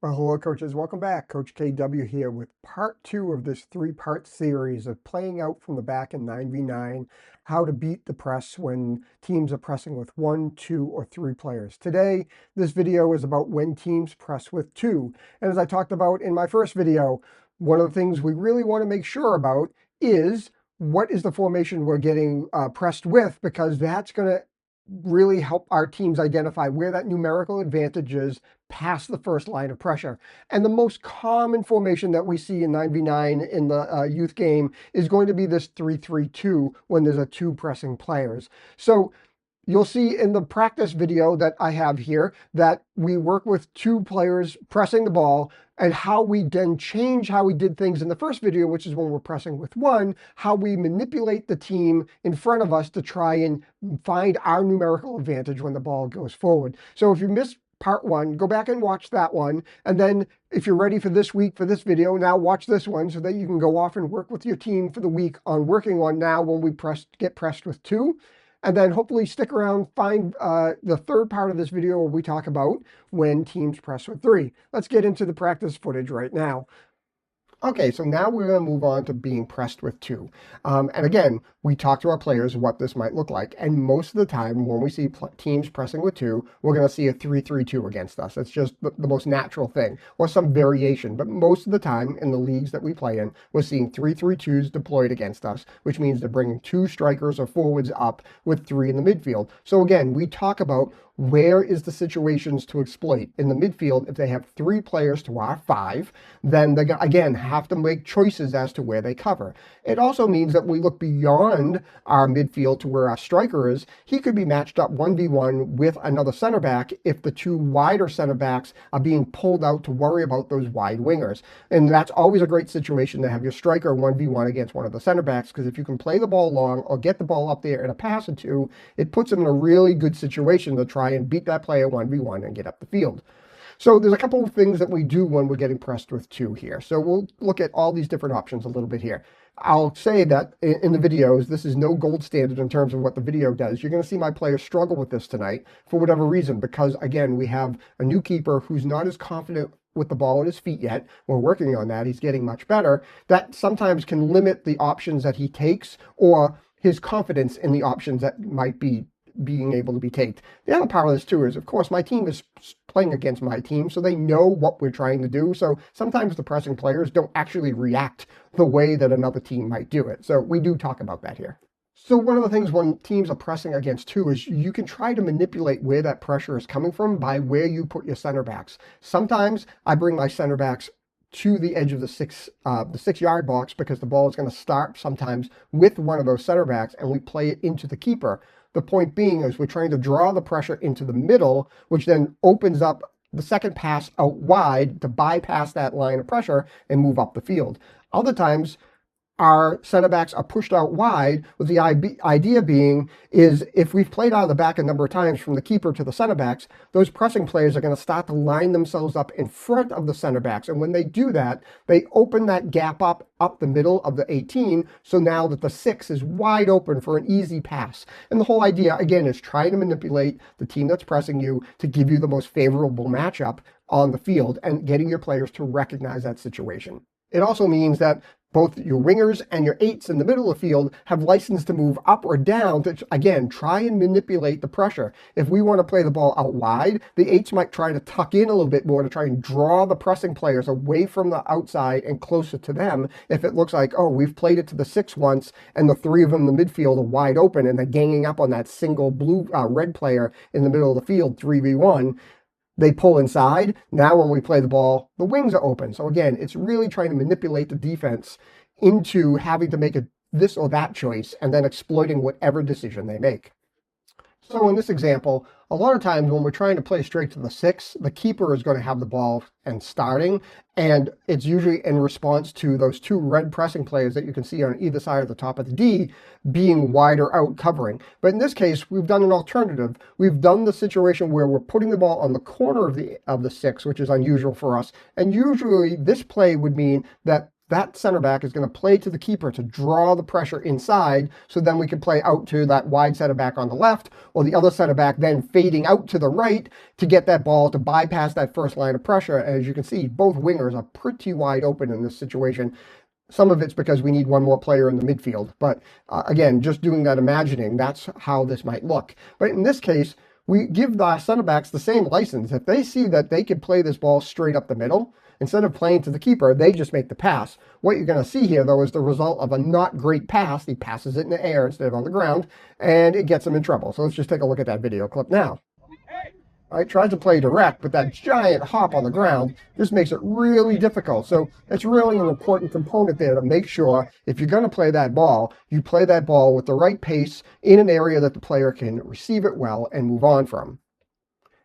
Well, hello, coaches. Welcome back. Coach KW here with part two of this three-part series of playing out from the back in 9v9, how to beat the press when teams are pressing with one, two, or three players. Today, this video is about when teams press with two. And as I talked about in my first video, one of the things we really want to make sure about is what is the formation we're getting pressed with, because that's going to really help our teams identify where that numerical advantage is past the first line of pressure. And the most common formation that we see in 9v9 in the youth game is going to be this 3-3-2 when there's a two pressing players. So you'll see in the practice video that I have here that we work with two players pressing the ball, and how we then change how we did things in the first video, which is when we're pressing with one, how we manipulate the team in front of us to try and find our numerical advantage when the ball goes forward. So if you missed part one, go back and watch that one. And then if you're ready for this week, for this video, now watch this one so that you can go off and work with your team for the week on working on now when we get pressed with two. And then hopefully stick around, find the third part of this video where we talk about when teams press with three. Let's get into the practice footage right now. Okay, so now we're going to move on to being pressed with two. And again, we talk to our players what this might look like. And most of the time, when we see teams pressing with two, we're going to see a 3-3-2 against us. It's just the most natural thing, or some variation. But most of the time, in the leagues that we play in, we're seeing 3-3-2s deployed against us, which means they're bringing two strikers or forwards up with three in the midfield. So again, we talk about where is the situations to exploit. In the midfield, if they have three players to our five, then they, again, have to make choices as to where they cover. It also means that we look beyond our midfield to where our striker is. He could be matched up 1v1 with another center back if the two wider center backs are being pulled out to worry about those wide wingers. And that's always a great situation to have your striker 1v1 against one of the center backs, because if you can play the ball long or get the ball up there in a pass or two, it puts them in a really good situation to try and beat that player 1v1 and get up the field. So there's a couple of things that we do when we're getting pressed with two here. So we'll look at all these different options a little bit here. I'll say that in the videos, this is no gold standard in terms of what the video does. You're going to see my players struggle with this tonight for whatever reason, because again, we have a new keeper who's not as confident with the ball at his feet yet. We're working on that. He's getting much better. That sometimes can limit the options that he takes, or his confidence in the options that might be being able to be taken. The other part of this too is, of course, my team is playing against my team, so they know what we're trying to do. So sometimes the pressing players don't actually react the way that another team might do it. So we do talk about that here. So one of the things when teams are pressing against two is you can try to manipulate where that pressure is coming from by where you put your center backs. Sometimes I bring my center backs to the edge of the 6-yard box, because the ball is going to start sometimes with one of those center backs and we play it into the keeper. The point being is we're trying to draw the pressure into the middle, which then opens up the second pass out wide to bypass that line of pressure and move up the field. Other times, our center backs are pushed out wide, with the idea being is if we've played out of the back a number of times from the keeper to the center backs, those pressing players are going to start to line themselves up in front of the center backs. And when they do that, they open that gap up the middle of the 18. So now that the 6 is wide open for an easy pass. And the whole idea, again, is trying to manipulate the team that's pressing you to give you the most favorable matchup on the field and getting your players to recognize that situation. It also means that both your wingers and your 8s in the middle of the field have license to move up or down to, again, try and manipulate the pressure. If we want to play the ball out wide, the 8s might try to tuck in a little bit more to try and draw the pressing players away from the outside and closer to them. If it looks like, oh, we've played it to the 6 once and the 3 of them in the midfield are wide open and they're ganging up on that single red player in the middle of the field, 3v1, they pull inside. Now when we play the ball, the wings are open. So again, it's really trying to manipulate the defense into having to make this or that choice and then exploiting whatever decision they make. So in this example, a lot of times when we're trying to play straight to the 6, the keeper is going to have the ball and starting, and it's usually in response to those two red pressing players that you can see on either side of the top of the D being wider out covering. But in this case, we've done an alternative. We've done the situation where we're putting the ball on the corner of the 6, which is unusual for us. And usually this play would mean that that center back is going to play to the keeper to draw the pressure inside, so then we can play out to that wide center back on the left, or the other center back then fading out to the right to get that ball to bypass that first line of pressure. As you can see, both wingers are pretty wide open in this situation. Some of it's because we need one more player in the midfield. But again, just doing that imagining, that's how this might look. But in this case, we give the center backs the same license. If they see that they can play this ball straight up the middle, instead of playing to the keeper, they just make the pass. What you're going to see here, though, is the result of a not great pass. He passes it in the air instead of on the ground, and it gets him in trouble. So let's just take a look at that video clip now. All right, tries to play direct, but that giant hop on the ground just makes it really difficult. So it's really an important component there to make sure if you're going to play that ball, you play that ball with the right pace in an area that the player can receive it well and move on from.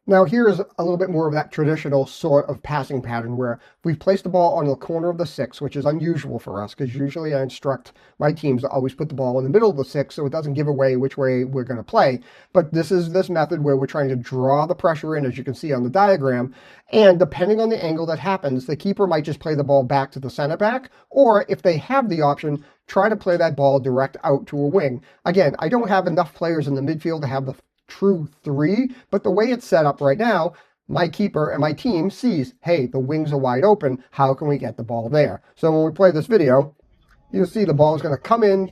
Now here's a little bit more of that traditional sort of passing pattern where we've placed the ball on the corner of the 6, which is unusual for us because usually I instruct my teams to always put the ball in the middle of the 6 so it doesn't give away which way we're going to play. But this is this method where we're trying to draw the pressure in, as you can see on the diagram, and depending on the angle that happens, the keeper might just play the ball back to the center back, or if they have the option, try to play that ball direct out to a wing. Again, I don't have enough players in the midfield to have the true 3, but the way it's set up right now, my keeper and my team sees, hey, the wings are wide open, how can we get the ball there? So when we play this video, you'll see the ball is going to come in,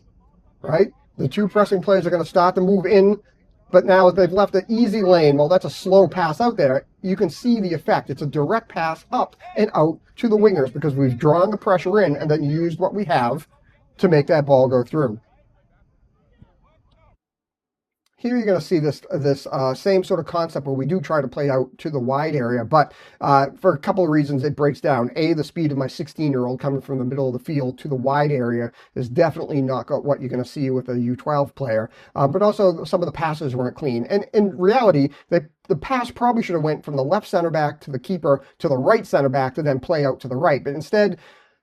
right? The 2 pressing players are going to start to move in, but now they've left an easy lane. Well, that's a slow pass out there. You can see the effect. It's a direct pass up and out to the wingers because we've drawn the pressure in and then used what we have to make that ball go through. Here you're going to see this same sort of concept where we do try to play out to the wide area, but for a couple of reasons it breaks down. A, the speed of my 16-year-old coming from the middle of the field to the wide area is definitely not what you're going to see with a U12 player, but also some of the passes weren't clean. And in reality, the pass probably should have went from the left center back to the keeper to the right center back to then play out to the right, but instead,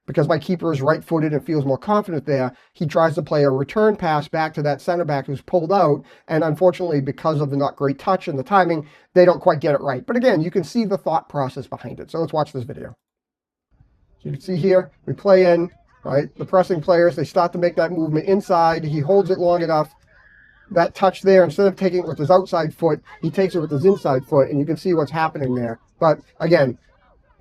because my keeper is right-footed and feels more confident there, he tries to play a return pass back to that center back who's pulled out, and unfortunately, because of the not great touch and the timing, they don't quite get it right. But again, you can see the thought process behind it. So let's watch this video. So you can see here, we play in, right? The pressing players, they start to make that movement inside. He holds it long enough. That touch there, instead of taking it with his outside foot, he takes it with his inside foot, and you can see what's happening there. But again,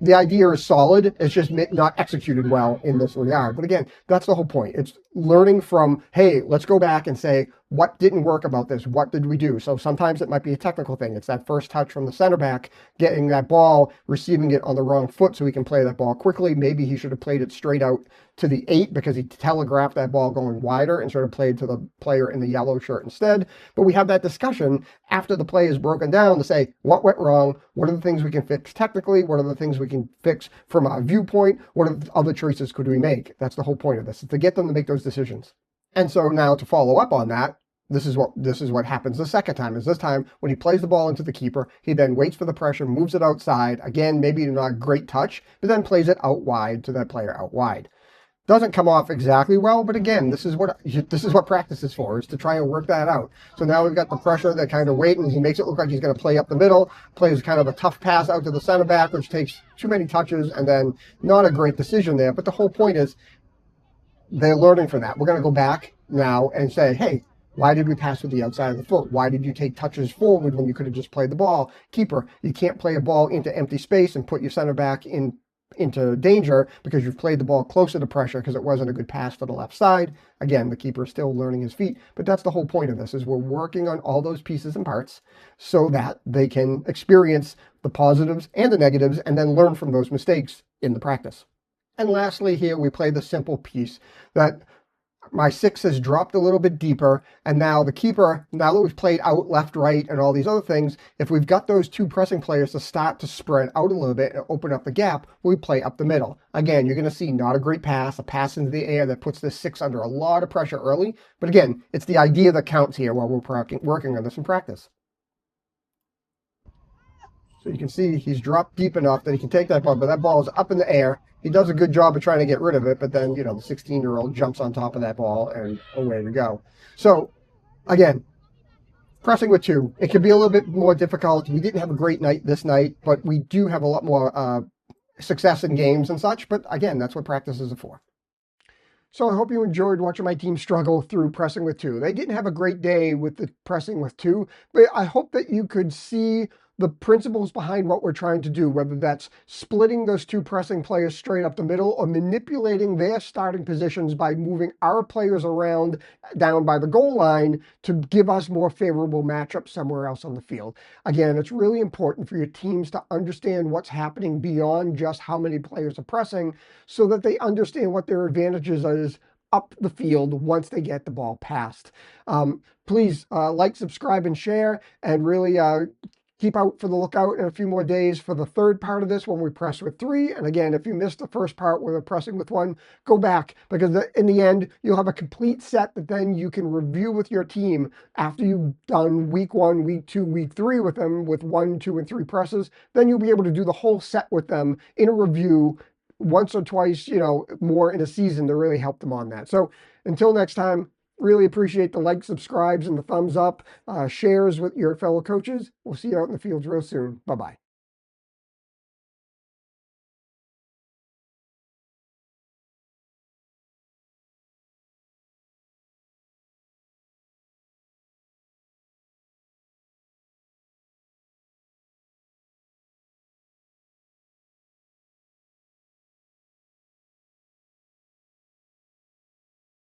the idea is solid. It's just not executed well in this regard. But again, that's the whole point. It's learning from, hey, let's go back and say, what didn't work about this? What did we do? So sometimes it might be a technical thing. It's that first touch from the center back, getting that ball, receiving it on the wrong foot so he can play that ball quickly. Maybe he should have played it straight out to the 8 because he telegraphed that ball going wider and sort of played to the player in the yellow shirt instead. But we have that discussion after the play is broken down to say, what went wrong? What are the things we can fix technically? What are the things we can fix from a viewpoint? What other choices could we make? That's the whole point of this, is to get them to make those decisions. And so now to follow up on that, this is what happens the second time. Is this time when he plays the ball into the keeper, he then waits for the pressure, moves it outside. Again, maybe not a great touch, but then plays it out wide to that player out wide. Doesn't come off exactly well, but again, this is what practice is for, is to try and work that out. So now we've got the pressure, that kind of waiting. He makes it look like he's going to play up the middle, plays kind of a tough pass out to the center back, which takes too many touches, and then not a great decision there. But the whole point is they're learning from that. We're going to go back now and say, hey, why did we pass with the outside of the foot? Why did you take touches forward when you could have just played the ball? Keeper, you can't play a ball into empty space and put your center back into danger because you've played the ball closer to pressure because it wasn't a good pass to the left side. Again, the keeper is still learning his feet, but that's the whole point of this, is we're working on all those pieces and parts so that they can experience the positives and the negatives and then learn from those mistakes in the practice. And lastly here, we play the simple piece that my 6 has dropped a little bit deeper, and now the keeper, now that we've played out left, right, and all these other things, if we've got those 2 pressing players to start to spread out a little bit and open up the gap, we play up the middle. Again, you're going to see not a great pass, a pass into the air that puts this 6 under a lot of pressure early, but again, it's the idea that counts here while we're working on this in practice. So you can see he's dropped deep enough that he can take that ball, but that ball is up in the air. He does a good job of trying to get rid of it, but then, you know, the 16-year-old jumps on top of that ball and away we go. So, again, pressing with 2. It can be a little bit more difficult. We didn't have a great night this night, but we do have a lot more success in games and such. But, again, that's what practice is for. So I hope you enjoyed watching my team struggle through pressing with two. They didn't have a great day with the pressing with two, but I hope that you could see the principles behind what we're trying to do, whether that's splitting those two pressing players straight up the middle or manipulating their starting positions by moving our players around down by the goal line to give us more favorable matchups somewhere else on the field. Again, it's really important for your teams to understand what's happening beyond just how many players are pressing so that they understand what their advantages is up the field once they get the ball passed. Please like, subscribe, and share, and really keep out for the lookout in a few more days for the third part of this when we press with three. And again, if you missed the first part where we're pressing with one, go back, because in the end, you'll have a complete set that then you can review with your team after you've done week one, week two, week three with them with 1, 2, and 3 presses. Then you'll be able to do the whole set with them in a review once or twice, more in a season to really help them on that. So until next time, really appreciate the likes, subscribes, and the thumbs up, shares with your fellow coaches. We'll see you out in the fields real soon. Bye-bye.